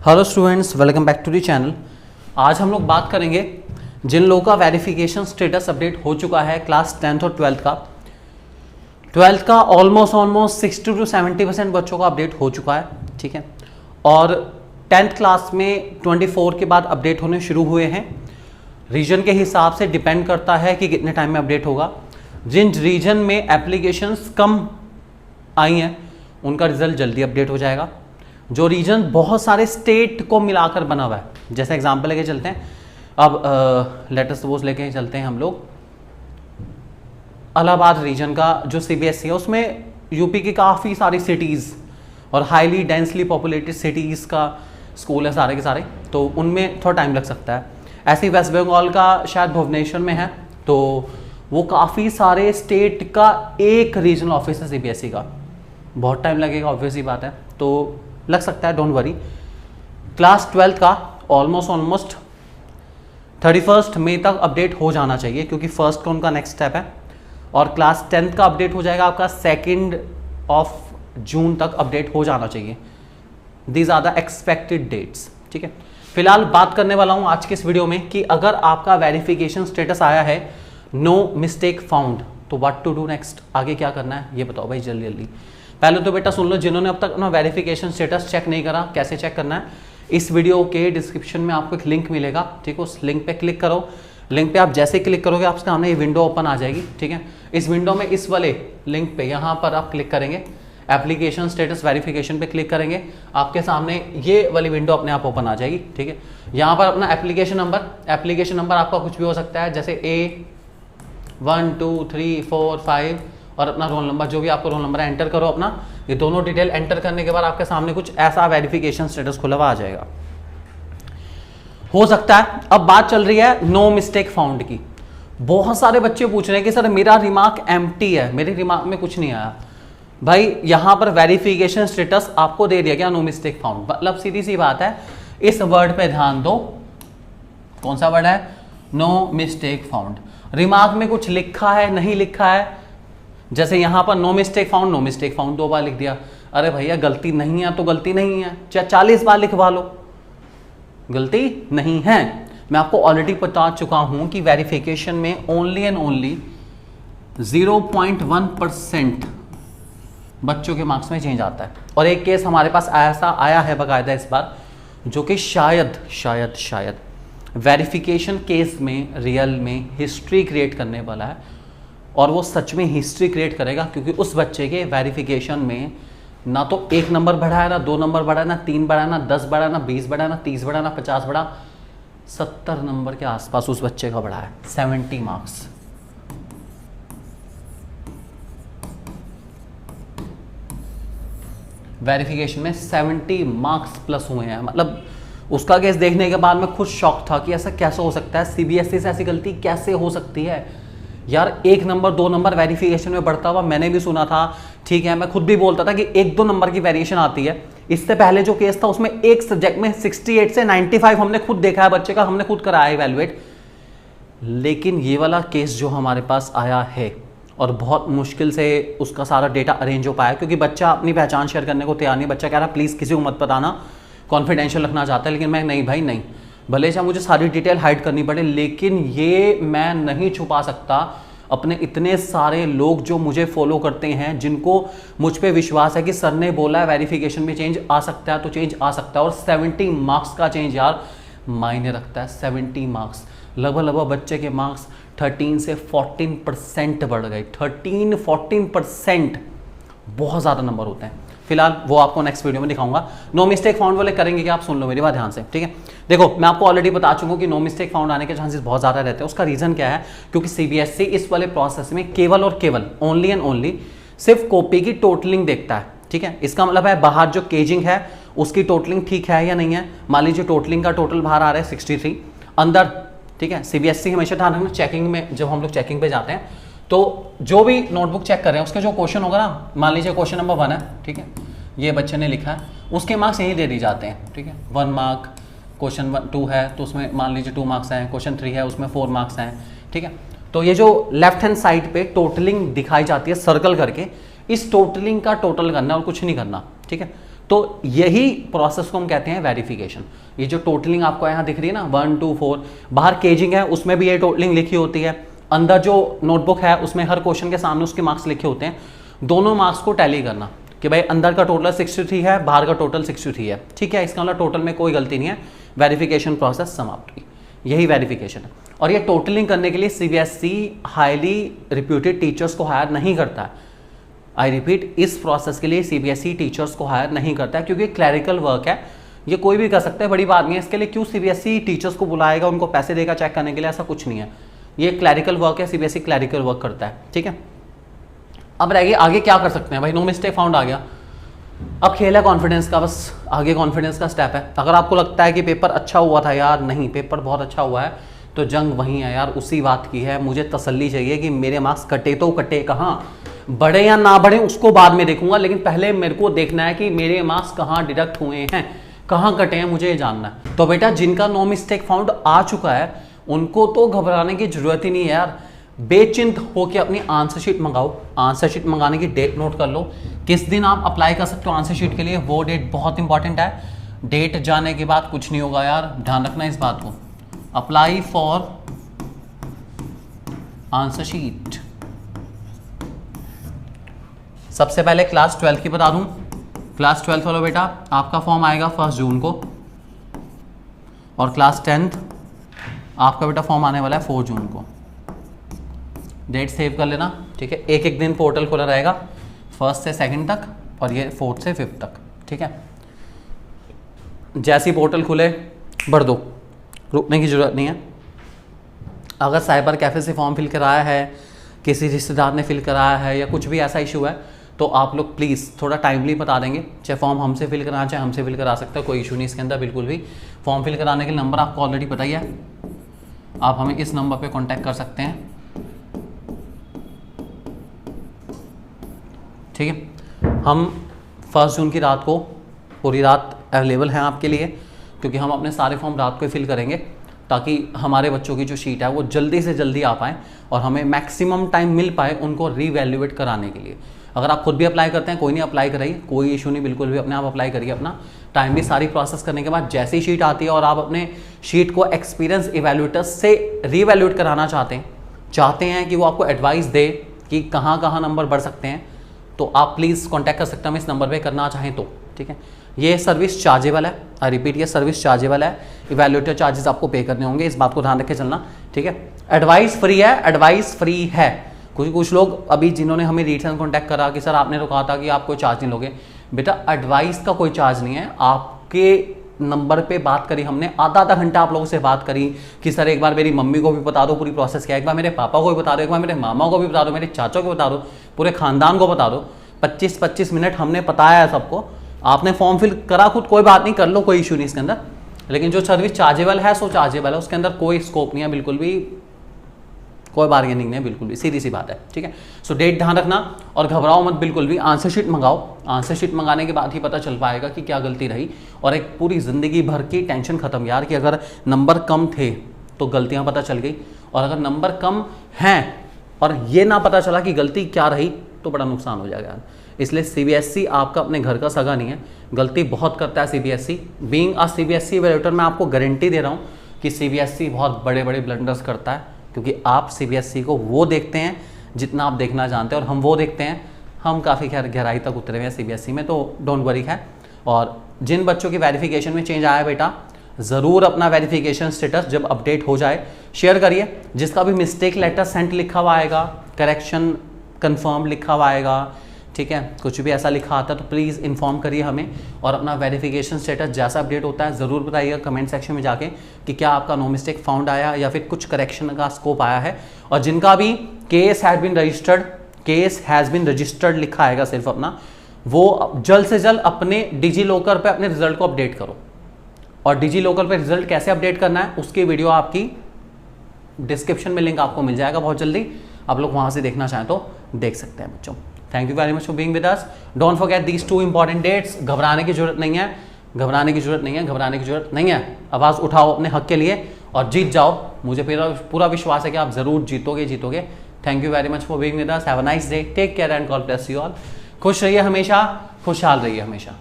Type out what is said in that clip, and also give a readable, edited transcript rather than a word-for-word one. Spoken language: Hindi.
Hello students, welcome back to the channel. आज हम लोग बात करेंगे जिन लोगों का वेरिफिकेशन स्टेटस अपडेट हो चुका है क्लास 10th और 12th का ऑलमोस्ट 60 to 70% बच्चों का अपडेट हो चुका है, ठीक है। और 10th क्लास में 24 के बाद अपडेट होने शुरू हुए हैं। रीजन के हिसाब से डिपेंड करता है कि कितने टाइम में अपडेट होगा। जिन रीजन में एप्लीकेशंस कम आई हैं उनका रिजल्ट जल्दी अपडेट हो जाएगा। जो रीजन बहुत सारे स्टेट को मिलाकर बना हुआ है, जैसे एग्जांपल लेके चलते हैं, अब लेटर सपोज लेके चलते हैं हम लोग इलाहाबाद रीजन का जो सीबीएसई है, उसमें यूपी की काफ़ी सारी सिटीज़ और हाईली डेंसली पॉपुलेटेड सिटीज़ का स्कूल है सारे के सारे, तो उनमें थोड़ा टाइम लग सकता है। ऐसे ही वेस्ट बंगाल का शायद भुवनेश्वर में है, तो वो काफ़ी सारे स्टेट का एक रीजनल ऑफिस है सीबीएसई का, बहुत टाइम लगेगा, ऑब्वियस ही बात है, तो लग सकता है, डोंट वरी। क्लास 12 का ऑलमोस्ट 31 मई तक अपडेट हो जाना चाहिए, क्योंकि फर्स्ट का उनका नेक्स्ट स्टेप है। और क्लास 10th का अपडेट हो जाएगा आपका 2 जून तक अपडेट हो जाना चाहिए। These are the expected dates, ठीक है। फिलहाल बात करने वाला हूं आज के इस वीडियो में कि अगर आपका वेरिफिकेशन स्टेटस आया है नो मिस्टेक फाउंड, तो व्हाट टू डू नेक्स्ट, आगे क्या करना है ये बताओ भाई जल्दी जल्दी। पहले तो बेटा सुन लो, जिन्होंने अब तक अपना वेरिफिकेशन स्टेटस चेक नहीं करा, कैसे चेक करना है, इस वीडियो के डिस्क्रिप्शन में आपको एक लिंक मिलेगा, ठीक है। उस लिंक पे क्लिक करो। लिंक पे आप जैसे क्लिक करोगे आपके सामने ये विंडो ओपन आ जाएगी, ठीक है। इस विंडो में इस वाले लिंक पे यहाँ पर आप क्लिक करेंगे, एप्लीकेशन स्टेटस वेरिफिकेशन पे क्लिक करेंगे, आपके सामने ये वाली विंडो अपने आप ओपन आ जाएगी, ठीक है। यहाँ पर अपना एप्लीकेशन नंबर आपका कुछ भी हो सकता है, जैसे A1 2 3 4 5 और अपना रोल नंबर, जो भी आपका रोल नंबर है एंटर करो अपना। ये दोनों डिटेल एंटर करने के बाद आपके सामने कुछ ऐसा वेरिफिकेशन स्टेटस खुला हुआ आ जाएगा। हो सकता है, अब बात चल रही है नो मिस्टेक फाउंड की। बहुत सारे बच्चे पूछ रहे हैं कि सर मेरा रिमार्क एम्प्टी है, मेरे रिमार्क में कुछ नहीं आया। भाई यहां पर वेरिफिकेशन स्टेटस आपको दे दिया गया नो मिस्टेक फाउंड, मतलब सीधी सी बात है, इस वर्ड पे ध्यान दो। कौन सा वर्ड है? No mistake found. रिमार्क में कुछ लिखा है नहीं लिखा है, जैसे यहां पर नो मिस्टेक फाउंड 2 बार लिख दिया। अरे भैया गलती नहीं है तो गलती नहीं है, चाहे 40 बार लिखवा लो, गलती नहीं है। मैं आपको ऑलरेडी बता चुका हूं कि वेरिफिकेशन में ओनली एंड ओनली 0.1% बच्चों के मार्क्स में चेंज आता है। और एक केस हमारे पास ऐसा आया है बकायदा इस बार, जो कि शायद वेरिफिकेशन केस में रियल में हिस्ट्री क्रिएट करने वाला है, और वो सच में हिस्ट्री क्रिएट करेगा, क्योंकि उस बच्चे के वेरिफिकेशन में ना तो 1 नंबर बढ़ा है, ना 2 नंबर बढ़ा है, ना 3 बढ़ा है, ना 10 बढ़ा है, ना 20 बढ़ा है, ना 30 बढ़ा, ना 50 बढ़ा, 70 नंबर के आसपास उस बच्चे का बढ़ा है, 70 मार्क्स। वेरिफिकेशन में 70 मार्क्स प्लस हुए हैं। मतलब उसका केस देखने के बाद मैं खुद शॉक था कि ऐसा कैसे हो सकता है, सीबीएसई से ऐसी गलती कैसे हो सकती है यार। 1 नंबर 2 नंबर वेरिफिकेशन में बढ़ता हुआ मैंने भी सुना था, ठीक है। मैं खुद भी बोलता था कि 1-2 नंबर की वेरिएशन आती है। इससे पहले जो केस था उसमें एक सब्जेक्ट में 68 से 95 हमने खुद देखा है बच्चे का, हमने खुद कराया इवैल्यूएट। लेकिन ये वाला केस जो हमारे पास आया है, और बहुत मुश्किल से उसका सारा डेटा अरेंज हो पाया, क्योंकि बच्चा अपनी पहचान शेयर करने को तैयार नहीं। बच्चा कह रहा प्लीज़ किसी को मत बताना, कॉन्फिडेंशियल रखना चाहता है। लेकिन मैं नहीं भाई नहीं, भले चाहे मुझे सारी डिटेल हाइड करनी पड़े, लेकिन ये मैं नहीं छुपा सकता अपने इतने सारे लोग जो मुझे फॉलो करते हैं, जिनको मुझ पे विश्वास है कि सर ने बोला है वेरिफिकेशन में चेंज आ सकता है तो चेंज आ सकता है। और 70 मार्क्स का चेंज यार मायने रखता है। 70 मार्क्स, लगभग बच्चे के मार्क्स 13 से 14% बढ़ गए। 13-14% बहुत ज़्यादा नंबर होते हैं। फिलहाल वो आपको नेक्स्ट वीडियो में दिखाऊंगा। नो मिस्टेक फाउंड वाले करेंगे कि आप सुन लो मेरी बात ध्यान से, ठीक है। देखो मैं आपको ऑलरेडी बता चुका हूं कि नो मिस्टेक फाउंड आने के चांसेस बहुत ज़्यादा रहते हैं। उसका रीज़न क्या है? क्योंकि सीबीएसई इस वाले प्रोसेस में केवल और केवल ओनली एंड ओनली सिर्फ कॉपी की टोटलिंग देखता है, ठीक है। इसका मतलब है बाहर जो केजिंग है उसकी टोटलिंग ठीक है या नहीं है। मान लीजिए टोटलिंग का टोटल बाहर आ रहा है 63 अंदर, ठीक है। सीबीएसई हमेशा ध्यान रखना, चेकिंग में जब हम लोग चेकिंग पे जाते हैं तो जो भी नोटबुक चेक कर रहे हैं उसके जो क्वेश्चन होगा ना, मान लीजिए क्वेश्चन नंबर 1 है, ठीक है, ये बच्चे ने लिखा है, उसके मार्क्स यहीं दे दी जाते हैं, ठीक है। 1 मार्क, क्वेश्चन 2 है तो उसमें मान लीजिए 2 मार्क्स हैं, क्वेश्चन 3 है उसमें 4 मार्क्स हैं, ठीक है। तो ये जो लेफ्ट हैंड साइड पे टोटलिंग दिखाई जाती है सर्कल करके, इस टोटलिंग का टोटल करना और कुछ नहीं करना, ठीक है। तो यही प्रोसेस को हम कहते हैं वेरिफिकेशन। ये जो टोटलिंग आपको यहाँ दिख रही है ना 1 2 4, बाहर केजिंग है उसमें भी ये टोटलिंग लिखी होती है, अंदर जो नोटबुक है उसमें हर क्वेश्चन के सामने उसके मार्क्स लिखे होते हैं। दोनों मार्क्स को टैली करना कि भाई अंदर का टोटल 63 है, बाहर का टोटल 63 है, ठीक है। इसका मतलब टोटल में कोई गलती नहीं है, वेरिफिकेशन प्रोसेस समाप्त हुई। यही वेरिफिकेशन है। और ये टोटलिंग करने के लिए सीबीएसई हाईली रिप्यूटेड टीचर्स को हायर नहीं करता है। आई रिपीट, इस प्रोसेस के लिए सीबीएसई टीचर्स को हायर नहीं करता है क्योंकि क्लैरिकल वर्क है, ये कोई भी कर सकता है, बड़ी बात नहीं है। इसके लिए क्यों सीबीएसई टीचर्स को बुलाएगा, उनको पैसे देगा चेक करने के लिए, ऐसा कुछ नहीं है। ये क्लैरिकल वर्क है, सीबीएसई क्लैरिकल वर्क करता है, ठीक है। अब रहेगी आगे क्या कर सकते हैं भाई, नो मिस्टेक फाउंड आ गया, अब खेल है कॉन्फिडेंस का, बस आगे कॉन्फिडेंस का स्टेप है। अगर आपको लगता है कि पेपर अच्छा हुआ था यार, नहीं पेपर बहुत अच्छा हुआ है, तो जंग वहीं है यार, उसी बात की है। मुझे तसल्ली चाहिए कि मेरे मार्क्स कटे तो कटे कहाँ, बढ़े या ना बढ़े उसको बाद में देखूंगा, लेकिन पहले मेरे को देखना है कि मेरे मार्क्स कहाँ डिडक्ट हुए हैं, कहाँ कटे हैं, मुझे ये जानना है। तो बेटा जिनका नो मिस्टेक फाउंड आ चुका है उनको तो घबराने की जरूरत ही नहीं है यार, बेचिंत होकर अपनी आंसर शीट मंगाओ। आंसर शीट मंगाने की डेट नोट कर लो, किस दिन आप अप्लाई कर सकते हो आंसर शीट के लिए, वो डेट बहुत इंपॉर्टेंट है। डेट जाने के बाद कुछ नहीं होगा यार, ध्यान रखना इस बात को। अप्लाई फॉर आंसर शीट, सबसे पहले क्लास 12 की बता दूं। क्लास 12 वालों बेटा आपका फॉर्म आएगा 1 जून को, और क्लास 10th आपका बेटा फॉर्म आने वाला है 4 जून को। डेट सेव कर लेना, ठीक है। एक एक दिन पोर्टल खुला रहेगा, 1 से 2 तक, और ये 4 से 5 तक, ठीक है। जैसी पोर्टल खुले भर दो, रुकने की जरूरत नहीं है। अगर साइबर कैफे से फॉर्म फिल कराया है, किसी रिश्तेदार ने फिल कराया है, या कुछ भी ऐसा इशू है, तो आप लोग प्लीज़ थोड़ा टाइमली बता देंगे। चाहे फॉर्म हमसे फिल कराना, चाहे हमसे फिल करा सकते हो, कोई इशू नहीं इसके अंदर बिल्कुल भी। फॉर्म फिल कराने के नंबर आपको ऑलरेडी पता ही है, आप हमें इस नंबर पे कांटेक्ट कर सकते हैं, ठीक है। हम 1 जून की रात को पूरी रात अवेलेबल हैं आपके लिए, क्योंकि हम अपने सारे फॉर्म रात को फिल करेंगे ताकि हमारे बच्चों की जो शीट है वो जल्दी से जल्दी आ पाए और हमें मैक्सिमम टाइम मिल पाए उनको रीवैल्यूएट कराने के लिए। अगर आप खुद भी अप्लाई करते हैं, कोई नहीं, अप्लाई कराइए, कोई इशू नहीं, बिल्कुल भी अपने आप अप्लाई करिए। अपना टाइम भी सारी प्रोसेस करने के बाद जैसी शीट आती है और आप अपने शीट को एक्सपीरियंस इवैल्यूएटर्स से रीवैल्यूएट कराना चाहते हैं कि वो आपको एडवाइस दे कि कहाँ कहाँ नंबर बढ़ सकते हैं, तो आप प्लीज़ कॉन्टैक्ट कर सकते हैं हम इस नंबर पर करना चाहें तो, ठीक है। ये सर्विस चार्जेबल है, आई रिपीट, ये सर्विस चार्जेबल है। इवैल्यूएटर चार्जेस आपको पे करने होंगे, इस बात को ध्यान रख के चलना, ठीक है। एडवाइस फ्री है, एडवाइस फ्री है। कुछ लोग अभी जिन्होंने हमें रिटर्न कॉन्टैक्ट करा कि सर आपने तो कहा था कि आप कोई चार्ज नहीं लोगे, बेटा एडवाइस का कोई चार्ज नहीं है। आपके नंबर पे बात करी हमने, आधा घंटा आप लोगों से बात करी कि सर एक बार मेरी मम्मी को भी बता दो पूरी प्रोसेस क्या है, एक बार मेरे पापा को भी बता दो, एक बार मेरे मामा को भी बता दो, मेरे चाचा को बता दो, पूरे खानदान को बता दो। 25-25 मिनट हमने बताया है सबको। आपने फॉर्म फिल करा खुद, कोई बात नहीं, कर लो, कोई इशू नहीं इसके अंदर। लेकिन जो सर्विस चार्जेबल है सो चार्जेबल है, उसके अंदर कोई स्कोप नहीं है, बिल्कुल भी कोई बार्गेनिंग नहीं है, बिल्कुल भी सीधी सी बात है, ठीक है। सो डेट ध्यान रखना और घबराओ मत बिल्कुल भी। आंसर शीट मंगाओ, आंसर शीट मंगाने के बाद ही पता चल पाएगा कि क्या गलती रही, और एक पूरी ज़िंदगी भर की टेंशन खत्म यार कि अगर नंबर कम थे तो गलतियाँ पता चल गई, और अगर नंबर कम हैं और ये ना पता चला कि गलती क्या रही तो बड़ा नुकसान हो जाएगा। इसलिए सीबीएसई आपका अपने घर का सगा नहीं है, गलती बहुत करता है CBSE. Being a CBSE evaluator मैं आपको गारंटी दे रहा हूँ कि सीबीएसई बहुत बड़े बड़े ब्लंडर्स करता है, क्योंकि आप सीबीएसई को वो देखते हैं जितना आप देखना जानते हैं, और हम वो देखते हैं, हम काफ़ी गहराई तक उतरे हुए हैं सीबीएसई में, तो डोंट वरी है। और जिन बच्चों की वेरिफिकेशन में चेंज आया बेटा, ज़रूर अपना वेरिफिकेशन स्टेटस जब अपडेट हो जाए शेयर करिए। जिसका भी मिस्टेक लेटर सेंट लिखा हुआ आएगा, करेक्शन कंफर्म लिखा हुआ आएगा, ठीक है, कुछ भी ऐसा लिखा आता है तो प्लीज़ इन्फॉर्म करिए हमें, और अपना वेरिफिकेशन स्टेटस जैसा अपडेट होता है ज़रूर बताइएगा कमेंट सेक्शन में जाके कि क्या आपका नो मिस्टेक फाउंड आया या फिर कुछ करेक्शन का स्कोप आया है। और जिनका भी केस हैज़ बीन रजिस्टर्ड लिखा आएगा सिर्फ अपना, वो जल्द से जल्द अपने डिजी लॉकर पर अपने रिजल्ट को अपडेट करो। और डिजी लॉकर पर रिजल्ट कैसे अपडेट करना है उसकी वीडियो आपकी डिस्क्रिप्शन में लिंक आपको मिल जाएगा बहुत जल्दी, आप लोग वहाँ से देखना चाहें तो देख सकते हैं बच्चों। Thank you very much for being with us. Don't forget these 2 important dates. घबराने की जरूरत नहीं है, घबराने की जरूरत नहीं है, घबराने की जरूरत नहीं है। आवाज़ उठाओ अपने हक के लिए और जीत जाओ। मुझे पूरा विश्वास है कि आप ज़रूर जीतोगे। Thank you very much for being with us. Have a nice day, take care and god bless you all. खुश रहिए हमेशा, खुशहाल रहिए हमेशा।